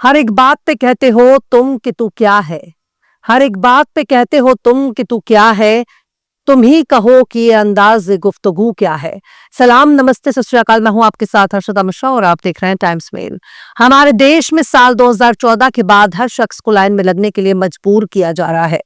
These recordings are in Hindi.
हर एक बात पे कहते हो तुम कि तू क्या है। हर एक बात पे कहते हो तुम कि तू क्या है। तुम ही कहो कि ये अंदाज गुफ्तगू क्या है। सलाम, नमस्ते, सत श्री अकाल। मैं हूं आपके साथ हर्षदा मिश्रा और आप देख रहे हैं टाइम्स मेल। हमारे देश में साल 2014 के बाद हर शख्स को लाइन में लगने के लिए मजबूर किया जा रहा है।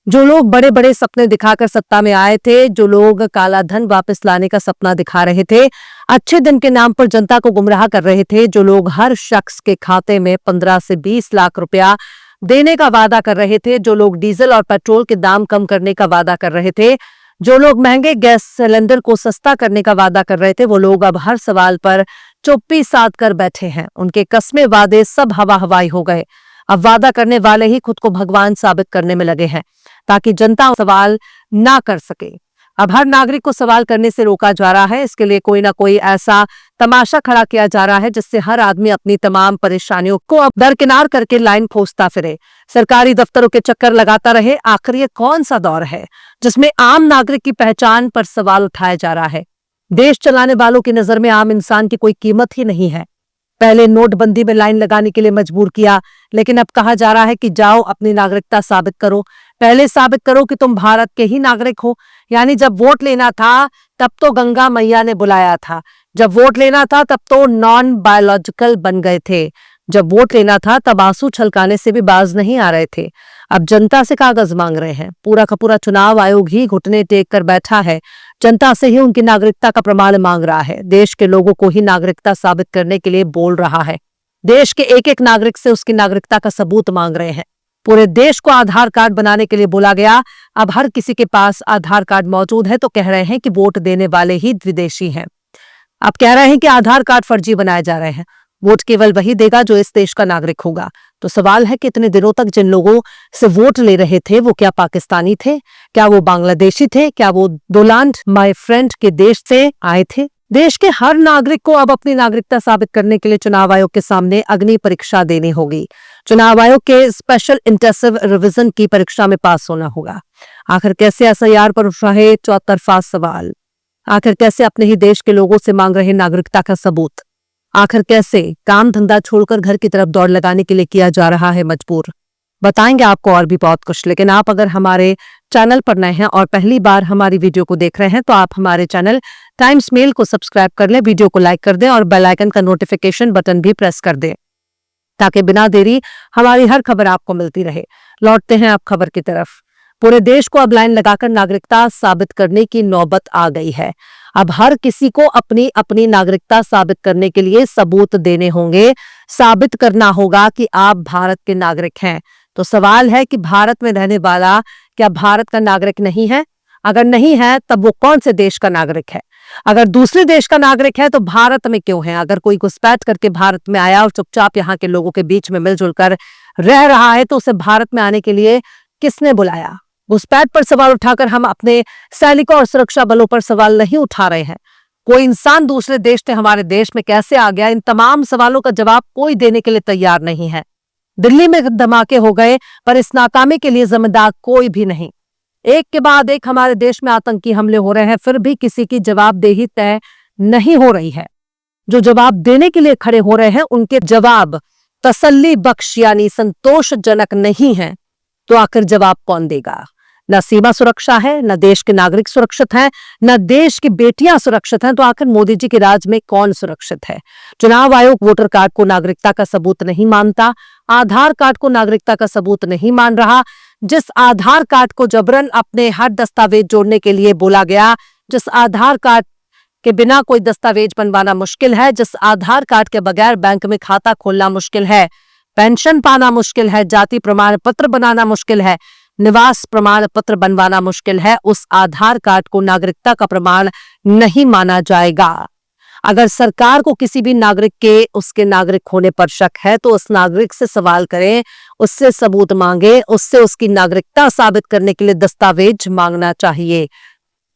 जो लोग बड़े बड़े सपने दिखाकर सत्ता में आए थे, जो लोग काला धन वापस लाने का सपना दिखा रहे थे, अच्छे दिन के नाम पर जनता को गुमराह कर रहे थे, जो लोग हर शख्स के खाते में 15 से 20 लाख रुपया देने का वादा कर रहे थे, जो लोग डीजल और पेट्रोल के दाम कम करने का वादा कर रहे थे, जो लोग महंगे गैस सिलेंडर को सस्ता करने का वादा कर रहे थे, वो लोग अब हर सवाल पर चुप्पी साध कर बैठे हैं। उनके कस्मे वादे सब हवा हवाई हो गए। अब वादा करने वाले ही खुद को भगवान साबित करने में लगे हैं ताकि जनता सवाल ना कर सके। अब हर नागरिक को सवाल करने से रोका जा रहा है। इसके लिए कोई ना कोई ऐसा तमाशा खड़ा किया जा रहा है जिससे हर आदमी अपनी तमाम परेशानियों को अब दरकिनार करके लाइन खोजता फिरे, सरकारी दफ्तरों के चक्कर लगाता रहे। आखिर ये कौन सा दौर है जिसमें आम नागरिक की पहचान पर सवाल उठाया जा रहा है। देश चलाने वालों की नजर में आम इंसान की कोई कीमत ही नहीं है। पहले नोटबंदी में लाइन लगाने के लिए मजबूर किया, लेकिन अब कहा जा रहा है कि जाओ अपनी नागरिकता साबित करो। पहले साबित करो कि तुम भारत के ही नागरिक हो। यानी जब वोट लेना था तब तो गंगा मैया ने बुलाया था, जब वोट लेना था तब तो नॉन बायोलॉजिकल बन गए थे, जब वोट लेना था तब आंसू छलकाने से भी बाज नहीं आ रहे थे। अब जनता से कागज मांग रहे हैं। पूरा का पूरा चुनाव आयोग ही घुटने टेक कर बैठा है। जनता से ही उनकी नागरिकता का प्रमाण मांग रहा है। देश के लोगों को ही नागरिकता साबित करने के लिए बोल रहा है। देश के एक एक नागरिक से उसकी नागरिकता का सबूत मांग रहे हैं। पूरे देश को आधार कार्ड बनाने के लिए बोला गया। अब हर किसी के पास आधार कार्ड मौजूद है तो कह रहे हैं कि वोट देने वाले ही विदेशी हैं। अब कह रहे हैं कि आधार कार्ड फर्जी बनाए जा रहे हैं। वोट केवल वही देगा जो इस देश का नागरिक होगा। तो सवाल है कि इतने दिनों तक जिन लोगों से वोट ले रहे थे वो क्या पाकिस्तानी थे, क्या वो बांग्लादेशी थे, क्या वो डोलांड माय फ्रेंड के देश से आए थे। देश के हर नागरिक को अब अपनी नागरिकता साबित करने के लिए चुनाव आयोग के सामने अग्नि परीक्षा देनी होगी। चुनाव आयोग के स्पेशल इंटेंसिव रिवीजन की परीक्षा में पास होना होगा। आखिर कैसे एसआईआर पर उठ रहे चौतरफा सवाल, आखिर कैसे अपने ही देश के लोगों से मांग रहे नागरिकता का सबूत, आखिर कैसे काम धंधा छोड़कर घर की तरफ दौड़ लगाने के लिए किया जा रहा है मजबूर। बताएंगे आपको और भी बहुत कुछ। लेकिन आप अगर हमारे चैनल पर नए हैं और पहली बार हमारी वीडियो को देख रहे हैं तो आप हमारे चैनल टाइम्स मेल को सब्सक्राइब कर लें, वीडियो को लाइक कर दें और बेल आइकन का नोटिफिकेशन बटन भी प्रेस कर दें ताकि बिना देरी हमारी हर खबर आपको मिलती रहे। लौटते हैं अब खबर की तरफ। पूरे देश को अब लाइन लगाकर नागरिकता साबित करने की नौबत आ गई है। अब हर किसी को अपनी अपनी नागरिकता साबित करने के लिए सबूत देने होंगे। साबित करना होगा कि आप भारत के नागरिक हैं। तो सवाल है कि भारत में रहने वाला क्या भारत का नागरिक नहीं है? अगर नहीं है तब वो कौन से देश का नागरिक है? अगर दूसरे देश का नागरिक है तो भारत में क्यों है? अगर कोई घुसपैठ करके भारत में आया और चुपचाप यहाँ के लोगों के बीच में मिलजुल कर रह रहा है तो उसे भारत में आने के लिए किसने बुलाया? घुसपैठ पर सवाल उठाकर हम अपने सैनिकों और सुरक्षा बलों पर सवाल नहीं उठा रहे हैं। कोई इंसान दूसरे देश से हमारे देश में कैसे आ गया, इन तमाम सवालों का जवाब कोई देने के लिए तैयार नहीं है। दिल्ली में धमाके हो गए पर इस नाकामी के लिए जिम्मेदार कोई भी नहीं। एक के बाद एक हमारे देश में आतंकी हमले हो रहे हैं, फिर भी किसी की जवाबदेही तय नहीं हो रही है। जो जवाब देने के लिए खड़े हो रहे हैं उनके जवाब तसल्ली बख्श यानी संतोषजनक नहीं है। तो आखिर जवाब कौन देगा? न सीमा सुरक्षा है, न देश के नागरिक सुरक्षित हैं, न देश की बेटियां सुरक्षित हैं। तो आखिर मोदी जी के राज में कौन सुरक्षित है? चुनाव आयोग वोटर कार्ड को नागरिकता का सबूत नहीं मानता, आधार कार्ड को नागरिकता का सबूत नहीं मान रहा। जिस आधार कार्ड को जबरन अपने हर दस्तावेज जोड़ने के लिए बोला गया, जिस आधार कार्ड के बिना कोई दस्तावेज बनवाना मुश्किल है, जिस आधार कार्ड के बगैर बैंक में खाता खोलना मुश्किल है, पेंशन पाना मुश्किल है, जाति प्रमाण पत्र बनाना मुश्किल है, निवास प्रमाण पत्र बनवाना मुश्किल है, उस आधार कार्ड को नागरिकता का प्रमाण नहीं माना जाएगा। अगर सरकार को किसी भी नागरिक के उसके नागरिक होने पर शक है तो उस नागरिक से सवाल करें, उससे सबूत मांगे, उससे उसकी नागरिकता साबित करने के लिए दस्तावेज मांगना चाहिए।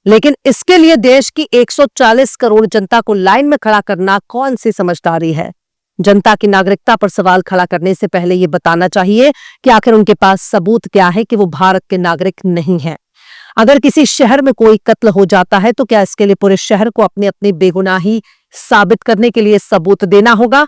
लेकिन इसके लिए देश की 140 करोड़ जनता को लाइन में खड़ा करना कौन सी समझदारी है? जनता की नागरिकता पर सवाल खड़ा करने से पहले ये बताना चाहिए कि आखिर उनके पास सबूत क्या है कि वो भारत के नागरिक नहीं है। अगर किसी शहर में कोई कत्ल हो जाता है तो क्या इसके लिए पूरे शहर को अपनी अपनी बेगुनाही साबित करने के लिए सबूत देना होगा?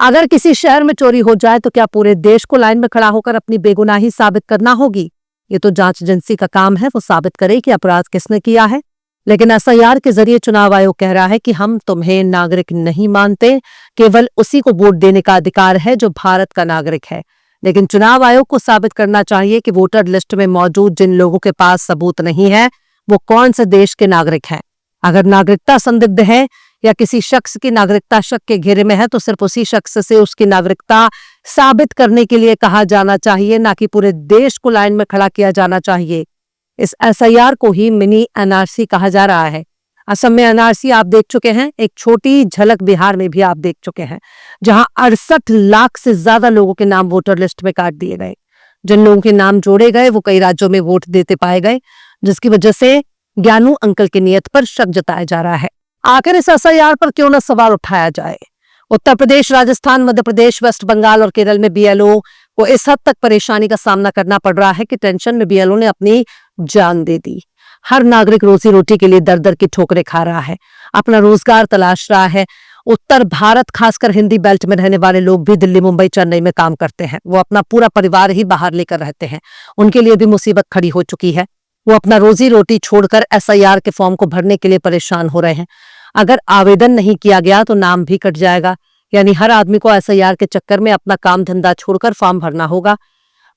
अगर किसी शहर में चोरी हो जाए तो क्या पूरे देश को लाइन में खड़ा होकर अपनी बेगुनाही साबित करना होगी? ये तो जांच एजेंसी का काम है, वो साबित करे कि अपराध किसने किया है। लेकिन एसआईआर के जरिए चुनाव आयोग कह रहा है कि हम तुम्हें नागरिक नहीं मानते, केवल उसी को वोट देने का अधिकार है जो भारत का नागरिक है। लेकिन चुनाव आयोग को साबित करना चाहिए कि वोटर लिस्ट में मौजूद जिन लोगों के पास सबूत नहीं है वो कौन से देश के नागरिक हैं। अगर नागरिकता संदिग्ध है या किसी शख्स की नागरिकता शक के घेरे में है तो सिर्फ उसी शख्स से उसकी नागरिकता साबित करने के लिए कहा जाना चाहिए, ना कि पूरे देश को लाइन में खड़ा किया जाना चाहिए। इस एसआईआर को ही मिनी एनआरसी कहा जा रहा है। असम में एनआरसी आप देख चुके हैं, एक छोटी झलक बिहार में भी आप देख चुके हैं, जहां 68 लाख से ज्यादा लोगों के नाम वोटर लिस्ट में काट दिए गए। जिन लोगों के नाम जोड़े गए वो कई राज्यों में वोट देते पाए गए, जिसकी वजह से ज्ञानू अंकल की नीयत पर शक जताया जा रहा है। आखिर इस एसआईआर पर क्यों न सवाल उठाया जाए। उत्तर प्रदेश, राजस्थान, मध्य प्रदेश, वेस्ट बंगाल और केरल में बीएलओ को इस हद तक परेशानी का सामना करना पड़ रहा है कि टेंशन में बीएलओ ने अपनी जान दे दी। हर नागरिक रोजी रोटी के लिए दर दर की ठोकरें खा रहा है, अपना रोजगार तलाश रहा है। उत्तर भारत, खासकर हिंदी बेल्ट में रहने वाले लोग भी दिल्ली, मुंबई, चेन्नई में काम करते हैं। वो अपना पूरा परिवार ही बाहर लेकर रहते हैं। उनके लिए भी मुसीबत खड़ी हो चुकी है। वो अपना रोजी रोटी छोड़कर एसआईआर के फॉर्म को भरने के लिए परेशान हो रहे हैं। अगर आवेदन नहीं किया गया तो नाम भी कट जाएगा, यानी हर आदमी को एसआईआर के चक्कर में अपना काम धंधा छोड़कर फॉर्म भरना होगा।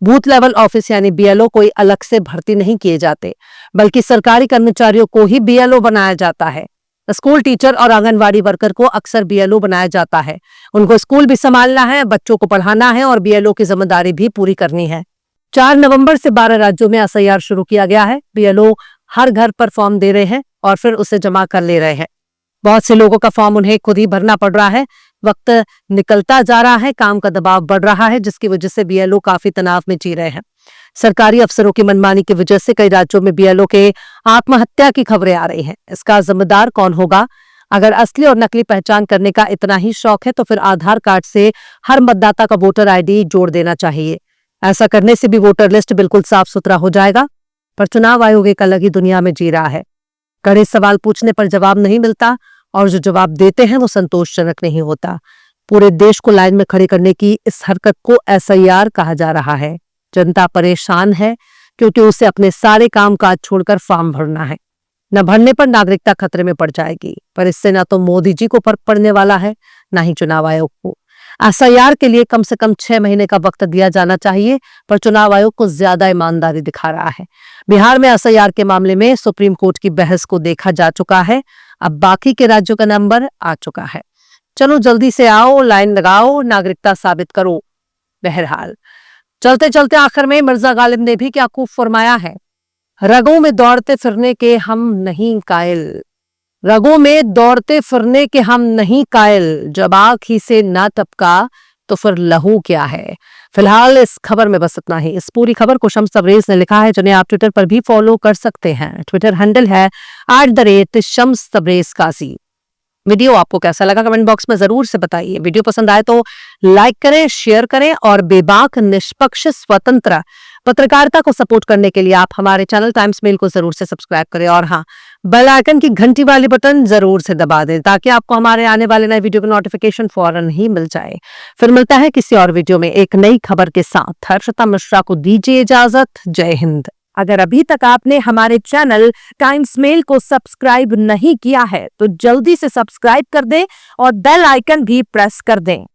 बूथ लेवल ऑफिस यानी बीएलओ कोई अलग से भर्ती नहीं किए जाते, बल्कि सरकारी कर्मचारियों को ही बीएलओ बनाया जाता है। स्कूल टीचर और आंगनवाड़ी वर्कर को अक्सर बीएलओ बनाया जाता है। उनको स्कूल भी संभालना है, बच्चों को पढ़ाना है और बीएलओ की जिम्मेदारी भी पूरी करनी है। 4 नवंबर से 12 राज्यों में एसआईआर शुरू किया गया है। बीएलओ हर घर पर फॉर्म दे रहे हैं और फिर उसे जमा कर ले रहे हैं। बहुत से लोगों का फॉर्म उन्हें खुद ही भरना पड़ रहा है। वक्त निकलता जा रहा है, काम का दबाव बढ़ रहा है, जिसकी वजह से बीएलओ काफी तनाव में जी रहे हैं। सरकारी अफसरों की मनमानी की वजह से कई राज्यों में बीएलओ के आत्महत्या की खबरें आ रही हैं। इसका जिम्मेदार कौन होगा? अगर असली और नकली पहचान करने का इतना ही शौक है तो फिर आधार कार्ड से हर मतदाता का वोटर आईडी जोड़ देना चाहिए। ऐसा करने से भी वोटर लिस्ट बिल्कुल साफ सुथरा हो जाएगा। पर चुनाव आयोग एक अलग ही दुनिया में जी रहा है। कड़े सवाल पूछने पर जवाब नहीं मिलता और जो जवाब देते हैं वो संतोषजनक नहीं होता। पूरे देश को लाइन में खड़े करने की इस हरकत को एसआईआर कहा जा रहा है। जनता परेशान है क्योंकि उसे अपने सारे कामकाज छोड़कर फॉर्म भरना है। न भरने पर नागरिकता खतरे में पड़ जाएगी, पर इससे ना तो मोदी जी को फर्क पड़ने वाला है, ना ही चुनाव आयोग को। एसआईआर के लिए कम से कम 6 महीने का वक्त दिया जाना चाहिए, पर चुनाव आयोग को ज्यादा ईमानदारी दिखा रहा है। बिहार में एसआईआर के मामले में सुप्रीम कोर्ट की बहस को देखा जा चुका है। अब बाकी के राज्यों का नंबर आ चुका है। चलो जल्दी से आओ, लाइन लगाओ, नागरिकता साबित करो। बहरहाल चलते चलते आखिर में मिर्जा गालिब ने भी क्या खूब फरमाया है, रगों में दौड़ते फिरने के हम नहीं कायल, रगों में दौड़ते फिरने के हम नहीं कायल, जब आंख ही से ना टपका तो फिर लहू क्या है। फिलहाल इस खबर में बस इतना ही। इस पूरी खबर को शम्स तबरेज ने लिखा है, जिन्हें आप ट्विटर पर भी फॉलो कर सकते हैं। ट्विटर हैंडल है @शम्स तबरेज काजी। वीडियो आपको कैसा लगा कमेंट बॉक्स में जरूर से बताइए। वीडियो पसंद आए तो लाइक करें, शेयर करें और बेबाक, निष्पक्ष, स्वतंत्र पत्रकारिता को सपोर्ट करने के लिए आप हमारे चैनल टाइम्स मेल को जरूर से सब्सक्राइब करें और हाँ, बेल आइकन की घंटी वाली बटन जरूर से दबा दें ताकि आपको हमारे आने वाले नए वीडियो की नोटिफिकेशन फौरन ही मिल जाए। फिर मिलता है किसी और वीडियो में एक नई खबर के साथ। हर्षिता मिश्रा को दीजिए इजाजत। जय हिंद। अगर अभी तक आपने हमारे चैनल टाइम्स मेल को सब्सक्राइब नहीं किया है तो जल्दी से सब्सक्राइब कर दें और बेल आइकन भी प्रेस कर दें।